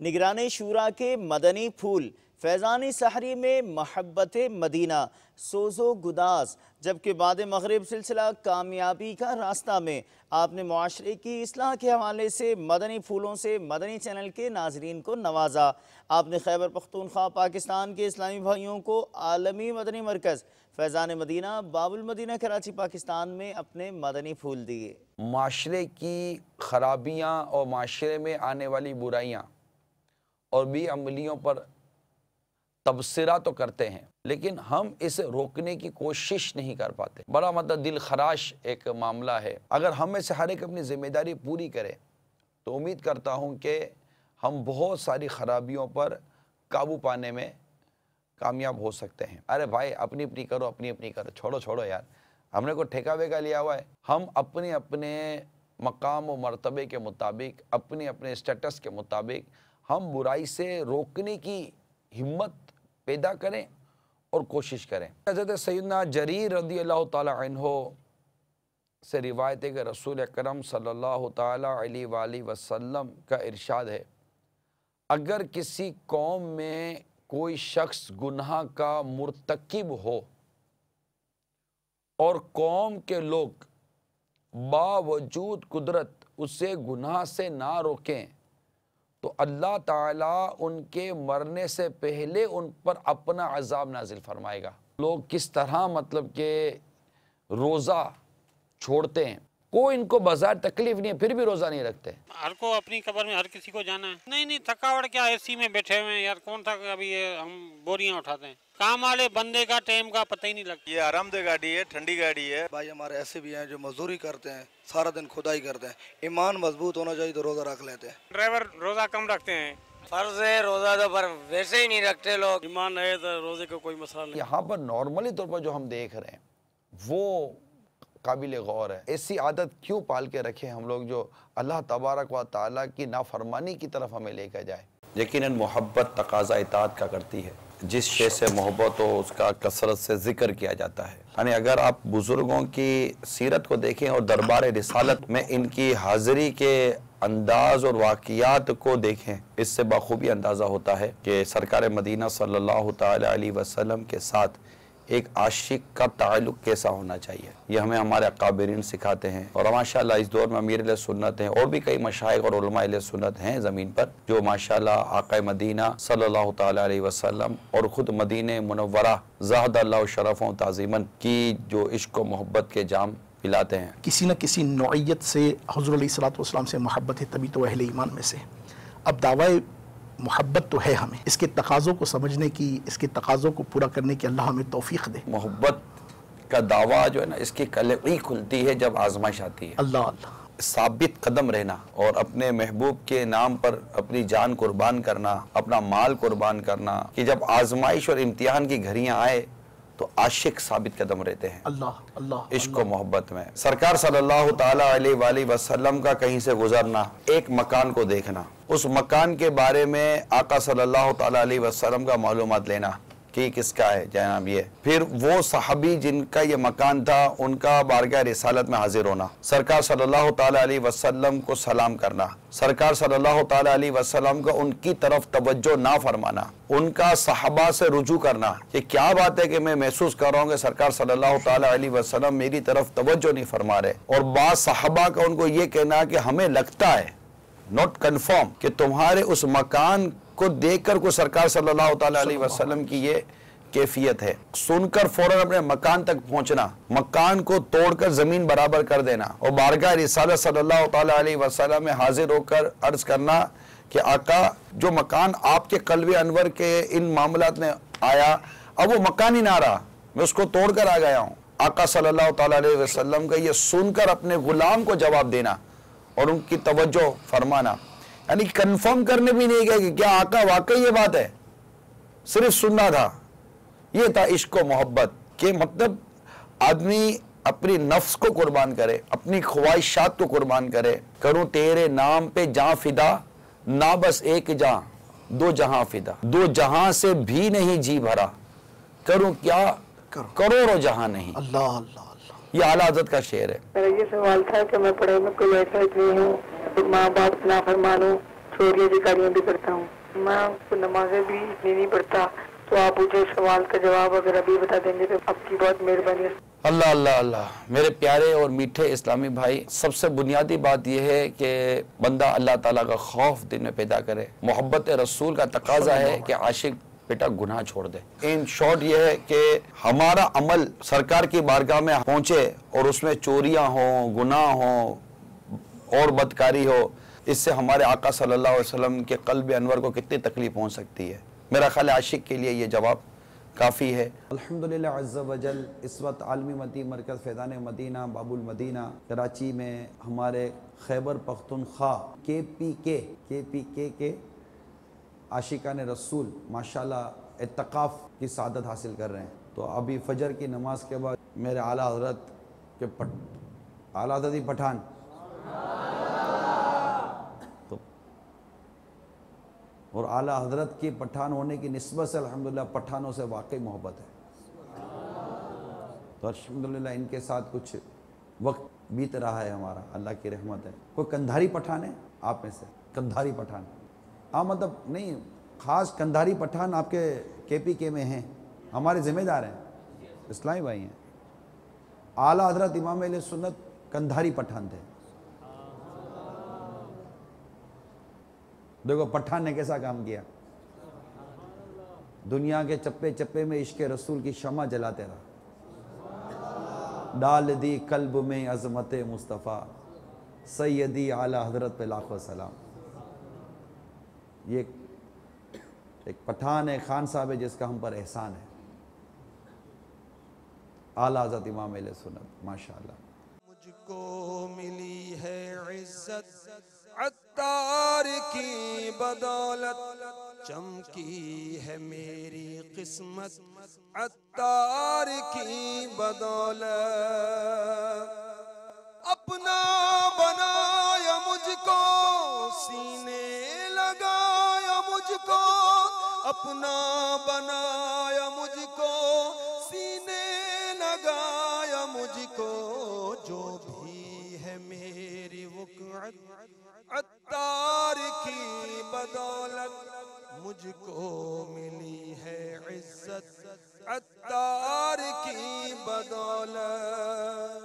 निगरानी शूरा के मदनी फूल, फैज़ानी सहरी में महब्बत मदीना, सोजो गुदास, जबकि बाद मगरिब सिलसिला कामयाबी का रास्ता में आपने मुआशरे की इस्लाह के हवाले से मदनी फूलों से मदनी चैनल के नाजरीन को नवाजा। आपने खैबर पख्तूनख्वा पाकिस्तान के इस्लामी भाइयों को आलमी मदनी मरकज़ फैज़ान मदीना बाबुल मदीना कराची पाकिस्तान में अपने मदनी फूल दिए। माशरे की खराबियाँ और माशरे में आने वाली बुराइयाँ और भी अमलियों पर तबसरा तो करते हैं, लेकिन हम इसे रोकने की कोशिश नहीं कर पाते। बड़ा मतलब दिल खराश एक मामला है। अगर हम में से हर एक अपनी ज़िम्मेदारी पूरी करे तो उम्मीद करता हूँ कि हम बहुत सारी खराबियों पर काबू पाने में कामयाब हो सकते हैं। अरे भाई अपनी अपनी करो, अपनी अपनी करो, छोड़ो छोड़ो यार, हमने को ठेका वेका लिया हुआ है। हम अपने अपने मकाम व मर्तबे के मुताबिक, अपने अपने स्टेटस के मुताबिक हम बुराई से रोकने की हिम्मत पैदा करें और कोशिश करें। हज़रत सैयदना जरीर रज़ी अल्लाह ताला अन्हो से रिवायत है कि रसूल अकरम सल्लल्लाहु ताला अलैहि वसल्लम का इरशाद है, अगर किसी कौम में कोई शख्स गुनाह का मुर्तकिब हो और कौम के लोग बावजूद कुदरत उसे गुनाह से ना रोकें तो अल्लाह ताला उनके मरने से पहले उन पर अपना अज़ाब नाजिल फरमाएगा। लोग किस तरह मतलब के रोज़ा छोड़ते हैं, कोई इनको बाजार तकलीफ नहीं है फिर भी रोज़ा नहीं रखते। हर को अपनी कब्र में हर किसी को जाना है। नहीं थकावट क्या, एसी में बैठे हुए हैं यार, कौन सा अभी ये हम बोरियां उठाते हैं। काम वाले बंदे का टाइम का पता ही नहीं लगता। ये आरामदेह गाड़ी है, ठंडी गाड़ी है। भाई हमारे ऐसे भी हैं जो मजदूरी करते हैं, सारा दिन खुदाई करते हैं। ईमान मजबूत होना चाहिए तो रोजा रख लेते हैं। ड्राइवर रोजा कम रखते हैं। फर्ज है रोजा तो पर वैसे ही नहीं रखते लोग। ईमान है तो रोजे का कोई मसला नहीं। यहाँ पर नॉर्मली तौर पर जो हम देख रहे हैं वो काबिल गौर है। ऐसी आदत क्यों पाल के रखे हम लोग जो अल्लाह तबारक व तआला की नाफरमानी की तरफ हमें लेकर जाए। यकीनन मोहब्बत तकाजा इताअत का करती है। जिस शे से मोहब्बत हो उसका कसरत से जिक्र किया जाता है। यानी अगर आप बुजुर्गों की सीरत को देखें और दरबार रिसालत में इनकी हाजिरी के अंदाज और वाक़ियात को देखें, इससे बखूबी अंदाज़ा होता है कि सरकार मदीना सल्लल्लाहु ताला अलैहि वसल्लम के साथ एक आशिक का ताल्लुक़ कैसा होना चाहिए, ये हमें हमारे अकाबिरीन सिखाते हैं। और माशाअल्लाह इस दौर में अमीर अहले सुन्नत हैं और भी कई मशाइख और उलमा अहले सुन्नत हैं ज़मीन पर जो माशाअल्लाह आक़ा मदीना सल्लल्लाहु ताला अलैहि वसल्लम और ख़ुद मदीने मुनव्वरा ज़ादल्लाहु शरफ़ व ताज़ीमन की जो इश्क़ व मोहब्बत के जाम पिलाते हैं। किसी न किसी नौइयत से हुज़ूर अलैहिस्सलातु वस्सलाम से मोहब्बत है, तभी तो अहले ईमान में से। अब दावा मोहब्बत तो है, हमें इसके तकाज़ों को समझने की, इसके तकाज़ों को पूरा करने की अल्लाह हमें तौफीक दे। मोहब्बत का दावा जो है ना, इसकी कलई खुलती है जब आजमाइश आती है। अल्लाह अल्लाह साबित कदम रहना और अपने महबूब के नाम पर अपनी जान कुर्बान करना, अपना माल कुर्बान करना, कि जब आजमाइश और इम्तिहान की घड़ियां आए तो आशिक साबित कदम रहते हैं अल्लाह अल्लाह इश्क और मोहब्बत में। सरकार सल्लल्लाहु ताला अलैहि वसल्लम का कहीं से गुजरना, एक मकान को देखना, उस मकान के बारे में आका सल्लल्लाहु ताला अलैहि वसल्लम का मालूमात लेना कि किसका है जनाब ये, फिर वो सहाबी जिनका ये मकान था उनका बारगाह रिसालत में हाजिर होना, सरकार सल्लल्लाहु ताला अलैहि वसल्लम को सलाम करना, सरकार सल्लल्लाहु ताला अलैहि वसल्लम का उनकी तरफ तवज्जो ना फरमाना, उनका सहाबा से रुजू करना। ये क्या बात है कि मैं महसूस कर रहा हूँ कि सरकार सल्लल्लाहु ताला अलैहि वसल्लम मेरी तरफ तवज्जो नहीं फरमा रहे, और बाद सहाबा का उनको ये कहना कि हमें लगता है, नॉट कन्फर्म, कि तुम्हारे उस मकान को देखकर को सरकार सल्लल्लाहु ताला अलैहि वसल्लम की ये कैफियत है। सुनकर फौरन अपने मकान तक पहुंचना, मकान को तोड़कर जमीन बराबर कर देना और बारगाह रिसालत सल्लल्लाहु ताला अलैहि वसल्लम में हाजिर होकर अर्ज करना कि आका जो मकान आपके कल्बे अनवर के इन मामलात में आया, अब वो मकान ही ना रहा, मैं उसको तोड़कर आ गया हूँ। आका सल्लल्लाहु ताला अलैहि वसल्लम का ये सुनकर अपने गुलाम को जवाब देना और उनकी तवज्जो फरमाना, यानी कंफर्म करने भी नहीं गया कि क्या आका वाकई ये बात है, सिर्फ सुनना था। ये था इश्क व मोहब्बत के मतलब आदमी अपनी नफ्स को कुर्बान करे, अपनी ख्वाहिशात को कुर्बान करे। करूं तेरे नाम पे जां फिदा, ना बस एक जां दो जहां फिदा, दो जहां से भी नहीं जी भरा, करूं क्या करोड़ों जहां नहीं। अल्लाह अल्लाह अल्लाह, ये आला हज़रत का शेर है। मेरा ये सवाल था कि मैं पढ़े में कोई ऐसा नहीं हूँ, तो माँ बाप ना फरमान हूँ, चोरियाँ चिकारियाँ भी करता हूँ। मैं नमाजें भी इतनी नहीं पढ़ता, तो आप मुझे सवाल का जवाब अगर अभी बता देंगे तो आपकी बहुत मेहरबानी है। अल्लाह अल्लाह अल्लाह। मेरे प्यारे और मीठे इस्लामी भाई, सबसे बुनियादी बात यह है कि बंदा अल्लाह ताला का खौफ दिल में पैदा करे। मोहब्बत रसूल का तकाजा है कि आशिक बेटा गुनाह छोड़ दे। इन शॉर्ट ये है कि हमारा अमल सरकार की बारगाह में पहुंचे और उसमें चोरियां हो, गुनाह हो और बदकारी हो, इससे हमारे आका सल्लल्लाहु अलैहि वसल्लम के क़ल्ब अनवर को कितनी तकलीफ पहुंच सकती है। मेरा ख्याल आशिक के लिए ये जवाब काफ़ी है। अल्हम्दुलिल्लाह अज़्ज़ा वजल इस वक्त आलमी मदी मरकज़ फैज़ान मदीना बाबुल मदीना कराची में हमारे खैबर पख्तूनख्वा KPK के आशिकान रसूल माशाल्लाह इत्तकाफ़ की सादत हासिल कर रहे हैं। तो अभी फजर की नमाज के बाद मेरे आला हज़रत के आला हज़रत ही पठान तो और आला हज़रत की पठान होने की निस्बत से अल्हम्दुलिल्लाह पठानों से वाकई मोहब्बत है। तो अल्हम्दुलिल्लाह इनके साथ कुछ वक्त बीत रहा है हमारा, अल्लाह की रहमत है। कोई कंधारी पठान है आप में से? कंधारी पठान? हाँ, मतलब नहीं, ख़ास कंधारी पठान आपके KPK में हैं, हमारे ज़िम्मेदार हैं, इस्लामी भाई हैं। आला हज़रत इमाम अहले सुन्नत कंधारी पठान थे। देखो पठान ने कैसा काम किया, दुनिया के चप्पे चप्पे में इश्क़ रसूल की शमा जलाते रहा। डाल दी कल्ब में अज़मत मुस्तफ़ा, सैयदी आला हज़रत पे लाखों सलाम। ये एक पठान है, खान साहब है, जिसका हम पर एहसान है। आला हज़रत इमाम अहले सुन्नत माशाअल्लाह। मुझको मिली है इज्जत अत्तार की बदौलत, चमकी है मेरी किस्मत अत्तार की बदौलत। अपना बनाया मुझको, सीने लगाया मुझको, अपना बनाया मुझको, सीने लगाया मुझको। जो भी है मेरी वक़्अत अत्तार की बदौलत, मुझको मिली है इज्जत अत्तार की बदौलत।